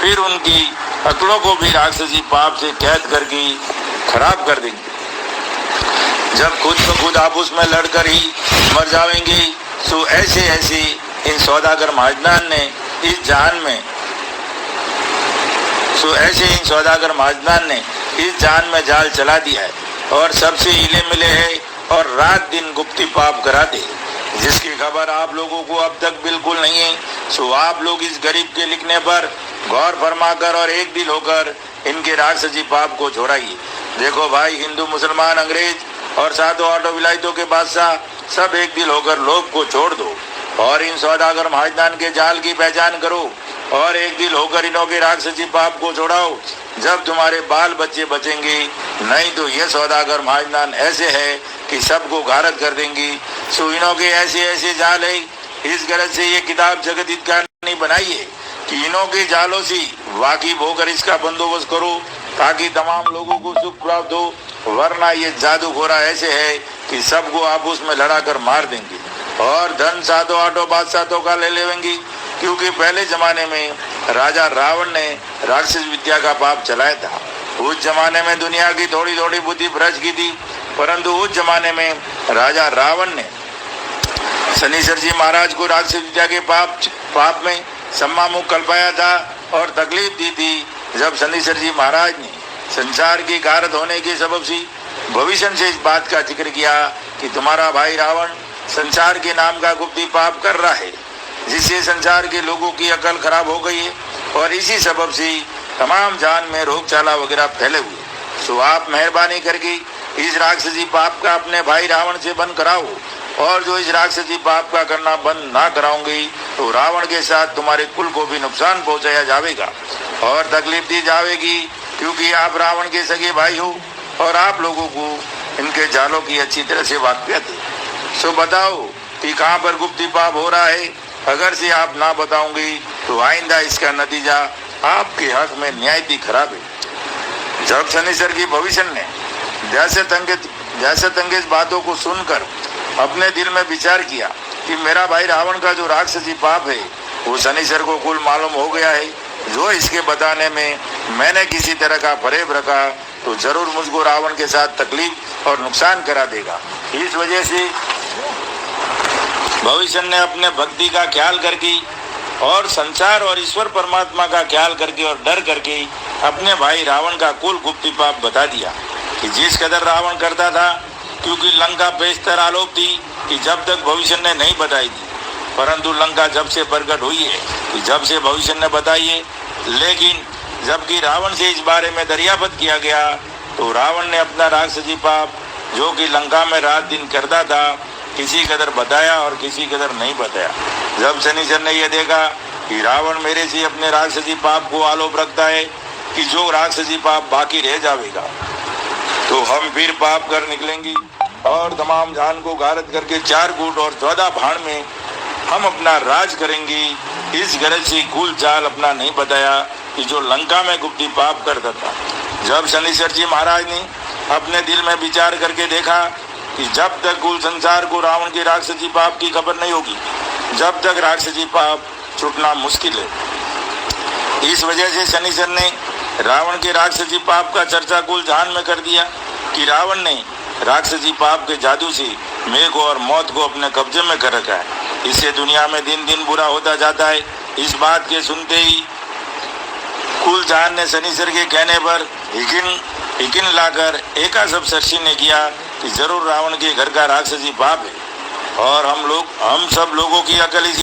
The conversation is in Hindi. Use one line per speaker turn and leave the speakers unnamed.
फिर उनकी अक्लों को भी राक्षसी पाप से कैद करके खराब कर देंगे। जब खुद ब खुद आपस में लड़कर ही मर जाएंगे, तो ऐसे ऐसे इन सौदागर महाजनान ने इस जान में जाल चला दिया है और सबसे हिले मिले है और रात दिन गुप्ती पाप कराते, जिसकी खबर आप लोगों को अब तक बिल्कुल नहीं है। सो आप लोग इस गरीब के लिखने पर गौर फरमाकर और एक दिल होकर इनके राक्षसी पाप को छोड़ाइए। देखो भाई, हिंदू, मुसलमान, अंग्रेज और सातों आठों विलायतों के बादशाह सब एक दिल होकर लोभ को छोड़ दो और इन सौदागर महाजनान के जाल की पहचान करो और एक दिल होकर इन्हों के राक्षसी पाप को छोड़ाओ। जब तुम्हारे बाल बच्चे बचेंगे, नहीं तो ये सौदागर महाजनान ऐसे है कि सबको गारत कर देंगी। सो इन्हों के ऐसे ऐसे जाल है। इस गरज से ये किताब जगत हित कहानी बनाई है कि इन्हों के जालों से वाकिफ होकर इसका बंदोबस्त करो ताकि तमाम लोगों को सुख प्राप्त हो, वरना ये जादूखोरा ऐसे है कि सबको आपस में लड़ाकर मार देंगे और धन सातों आठों बादशाहों का ले लेंगे। क्योंकि पहले जमाने में राजा रावण ने राक्षस विद्या का पाप चलाया था। उस जमाने में दुनिया की थोड़ी थोड़ी बुद्धि भ्रष्ट की थी, परंतु उस जमाने में राजा रावण ने शनिश्चर जी महाराज को राक्षस विद्या के पाप में सम्मामुख कल्पाया था और तकलीफ दी थी। जब शनिश्चर जी महाराज ने संसार की गारत होने के सबब से भविष्य से इस बात का जिक्र किया कि तुम्हारा भाई रावण संसार के नाम का गुप्ती पाप कर रहा है, जिससे संसार के लोगों की अकल खराब हो गई है और इसी सबब से तमाम जान में रोगचाला वगैरह फैले हुए। सो आप मेहरबानी करके इस राक्षसी पाप का अपने भाई रावण से बंद कराओ और जो इस राक्षसी पाप का करना बंद ना कराओगे तो रावण के साथ तुम्हारे कुल को भी नुकसान पहुंचाया जाएगा और तकलीफ दी जाएगी, क्योंकि आप रावण के सगे भाई हो और आप लोगों को इनके जालों की अच्छी तरह से वाकियत है। सो बताओ कि कहाँ पर गुप्ती पाप हो रहा है। अगर से आप ना बताओगे तो आइंदा इसका नतीजा आपके हक में न्याय भी खराब है। जब शनिश्चर की भविष्य ने दहशत अंगेज बातों को सुनकर अपने दिल में विचार किया कि मेरा भाई रावण का जो राक्षसी पाप है वो शनिश्चर को कुल मालूम हो गया है, जो इसके बताने में मैंने किसी तरह का फरेब रखा तो जरूर मुझको रावण के साथ तकलीफ और नुकसान करा देगा। इस वजह से भविष्य ने अपने भक्ति का ख्याल करके और संसार और ईश्वर परमात्मा का ख्याल करके और डर करके अपने भाई रावण का कुल गुप्ती पाप बता दिया कि जिस कदर रावण करता था, क्योंकि लंका बेशतर आलोक थी कि जब तक भविष्य ने नहीं बताई थी, परंतु लंका जब से प्रकट हुई है कि जब से भविष्य ने बताई है। लेकिन जबकि रावण से इस बारे में दरियाफत किया गया तो रावण ने अपना राक्षसी पाप जो कि लंका में रात दिन करता था किसी कदर बताया और किसी कदर नहीं बताया। जब शनिश्चर ने यह देखा कि रावण मेरे से अपने राक्षसी पाप को आलोप रखता है कि जो राक्षसी पाप बाकी रह जाएगा, तो हम फिर पाप कर निकलेंगे और तमाम जान को गारत करके 4 गुट और 14 भाण में हम अपना राज करेंगे। इस गरज से कुल चाल अपना नहीं बताया कि जो लंका में गुप्ती पाप करता था। जब शनिश्चर जी महाराज ने अपने दिल में विचार करके देखा कि जब तक कुल संसार को रावण के राक्षसी पाप की खबर नहीं होगी, जब तक राक्षसी पाप छुटना मुश्किल है। इस वजह से शनिश्चर ने रावण के राक्षसी पाप का चर्चा कुल जहान में कर दिया कि रावण ने राक्षसी पाप के जादू से मेघ और मौत को अपने कब्जे में कर रखा है। इससे दुनिया में दिन दिन बुरा होता जाता है। इस बात के सुनते ही कुल जहान ने शनिश्चर के कहने पर यकीन लाकर एका सब सर्षि ने किया कि जरूर रावण के घर का राक्षसी पाप है और हम सब लोगों की अकल इसी